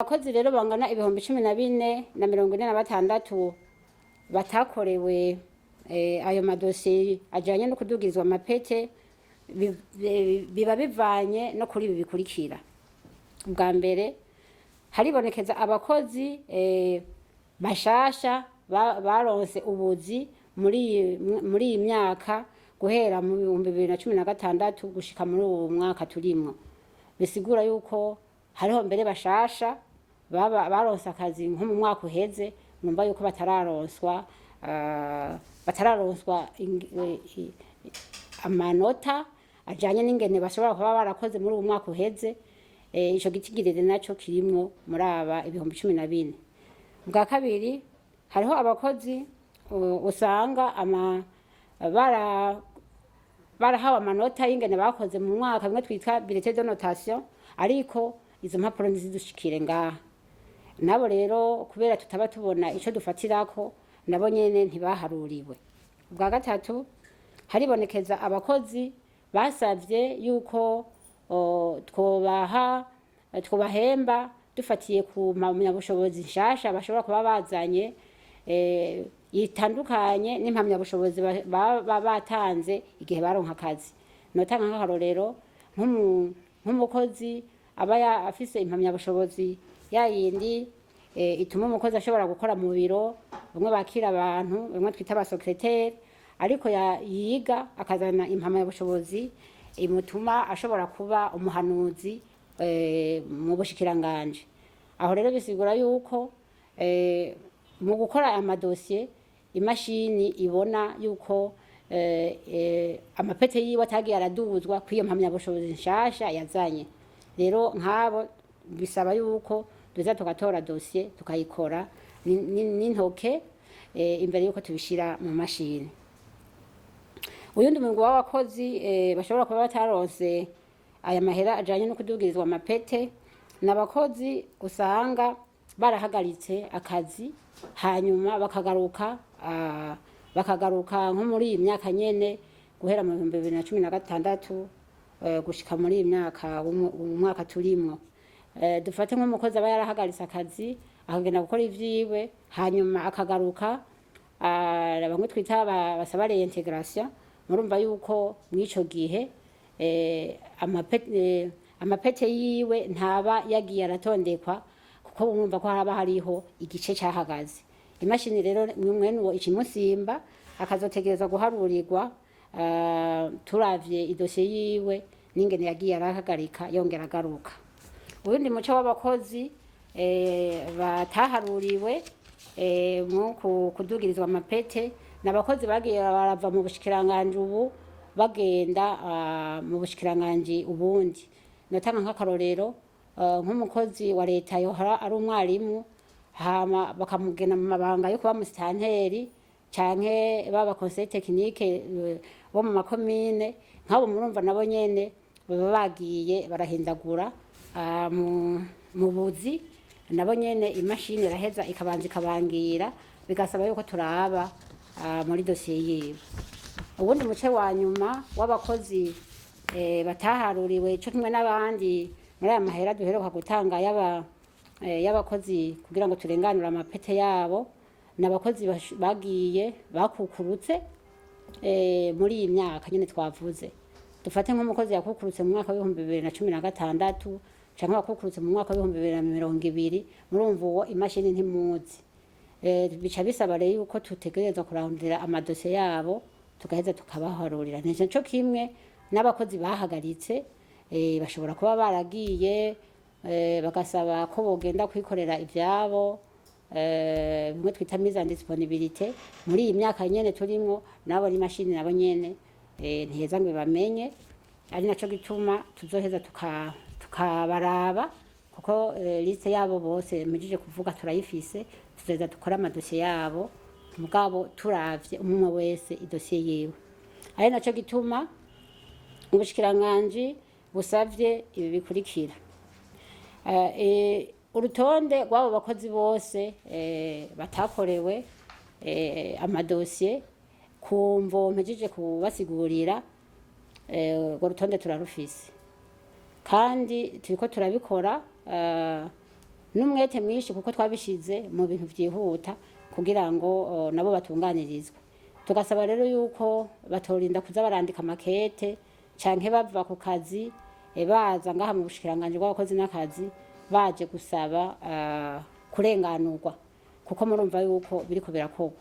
Abakozi rero bangana ibihumbi 14,046 batakorewe ayo madosiye ajanye no kudugirizwa amapete biba bivanye no kuri ibi bikurikira. Bwa mbere haribonekeza abakozi bashasha baronse ubuzi muri iyi myaka guhera mu 2016 gushika muri uwo mwaka turimwo. Bisigura yuko hariho mbere bashasha baronse akazi nko mu mwaka uheze, numva yuko batararonswa amanota ajanye n'ingene bashobora kuba barakoze muri uwo mwaka uheze. Ico gitigirire naco kirimwo muri aba ibihumbi 14. Bwa kabiri hariho abakozi usanga barahawe amanota y'ingene bakoze mu mwaka bimwe twitwa bulletin de notation, ariko izo mpapuro ntizidushikire ngaha. Nabo rero kubera tutaba tubona ico dufatirako, nabo nyene ntibaharuriwe. Bwa gatatu haribonekeza abakozi basavye yuko twobahemba dufatiye ku mpamyabushobozi nshasha bashobora kuba bazanye itandukanye n'impamyabushobozi baba batanze igihe baronka akazi. Notanga nk'akarorero nk'umukozi aba afise impamyabushobozi yayindi ituma umukozi ashobora gukora mu biro, bamwe bakira abantu, bamwe twita abasekreteri, ariko yiga akazana impamyabushobozi imutuma ashobora kuba umuhanuzi mu bushikiranganje. Aho rero bisigura yuko mu gukora amadosiye imashini ibona yuko amapete yiwe atagiye araduzwa kw'iyo mpamyabushobozi nshasha yazanye. Rero nk'abo bisaba yuko tuza tugatora dosiye tukayikora n'intoke imbere yuko tubishira mu mashini. Uyundi mugwi w'abakozi bashobora kuba bataronse aya mahera ajanye no kudugirizwa amapete, n'abakozi usanga barahagaritse akazi hanyuma bakagaruka nko muri iyi myaka nyene guhera mu 2016 gushika muri iyi myaka umwaka turimwo. Dufate nk'umukozi aba yarahagaritse akazi akagenda gukora ivyiwe hanyuma akagaruka, bamwe twita basaba reintegration. Murumva yuko mw'ico gihe amapete yiwe ntaba yagiye aratondekwa, kuko mwumva ko haba hariho igice cyahagaze. Imashini rero mwene uwo ikimusimba akazotegereza guharurirwa turavye idosiye yiwe n'ingene yagiye arahagarika yongera agaruka. Ubundi muco w'abakozi bataharuriwe mu kudugirizwa amapete, n'abakozi bagiye barava mu bushikiranganje ubu bagenda mu bushikiranganje ubundi. Notanga nk'akarorero nk'umukozi wa leta yohora ari umwarimu hama bakamugena mu mabanga yo kuba musitanteri canke baba conseil technique bo mu makomine. Nk'abo murumva nabo nyene baba bagiye barahindagura mu buzi, nabo nyene imashini iraheza ikabanza ikabangira, bigasaba yuko turaba muri dosiye yiwe. Ubundi muce wa nyuma w'abakozi bataharuriwe co kimwe n'abandi muri aya mahera duheruka gutanga y'abakozi kugira ngo turenganure amapete yabo, n'abakozi bagiye bakukurutse muri iyi myaka nyene twavuze. Dufate nk'umukozi yakukurutse mu mwaka w'ibihumbi 2016 canke wakukurutse mu mwaka w'ibihumbi 2020, murumva uwo imashini ntimuzi. Bica bisaba rero yuko tutegerezwa kurandira amadosiye yabo tugaheza tukabaharurira. Nico kimwe n'abakozi bahagaritse bashobora kuba baragiye bagasaba ko bogenda kwikorera ivyabo, bimwe twita mise en disponibilité. Muri iyi myaka nyene turimwo nabo imashini nabo nyene ntiheza ngo bamenye, ari naco gituma tuzoheza tukabaraba, kuko liste yabo bose mujije kuvuga turayifise, tuzoheza dukora amadosiye yabo mugabo turavye umwe wese idosiye yiwe. Ari naco gituma ubushikiranganje busavye ibi bikurikira. Urutonde rw'abo bakozi bose batakorewe amadosiye ku mvo mpejije kubasigurira, urwo rutonde turarufise kandi turiko turabikora n'umwete mwinshi kuko twabishize mu bintu vyihuta kugira ngo nabo batunganirizwe. Tugasaba rero yuko batorinda kuza barandika makete canke bava ku kazi baza ngaha mu bushikiranganje bw'abakozi n'akazi baje gusaba kurenganurwa, kuko murumva yuko biriko birakorwa.